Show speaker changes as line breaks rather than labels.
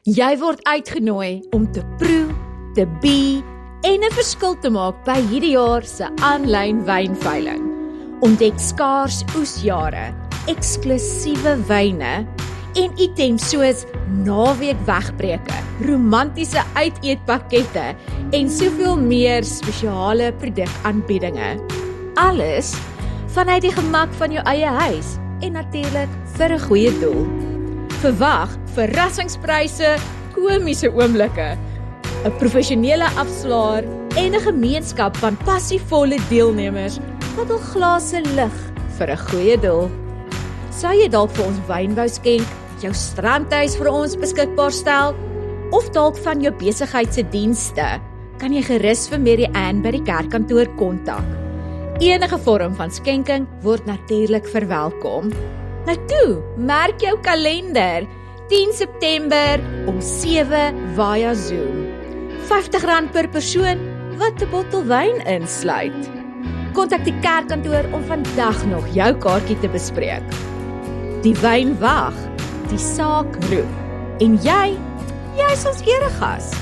Jy word uitgenooi om te proe, te bee en 'n verskil te maak by hierdie jaar se aanlyn wynveiling. Ontdek skaars oesjare, eksklusiewe wyne en items soos naweek wegbreke, romantiese uiteetpakkette en soveel meer spesiale produkaanbiedinge. Alles vanuit die gemak van jou eie huis en natuurlik vir 'n goeie doel. Verwag verrassingspryse, komiese oomblikke, 'n professionele afslaer en 'n gemeenskap van passievolle deelnemers wat hul glase lig vir 'n goeie doel. Sou jy dalk vir ons wyn wou skenk, jou strandhuis vir ons beskikbaar stel, of dalk van jou besigheid se dienste, kan jy gerus vir Mary Ann by die kerkkantoor kontak. Enige vorm van skenking word natuurlik verwelkom. Nou toe, merk jou kalender, 10 September om 7 via Zoom. R50 per persoon wat 'n bottel wyn insluit. Kontak die kerkkantoor om vandag nog jou kaartjie te bespreek. Die wyn wag, die saak roep en jy is ons eregas.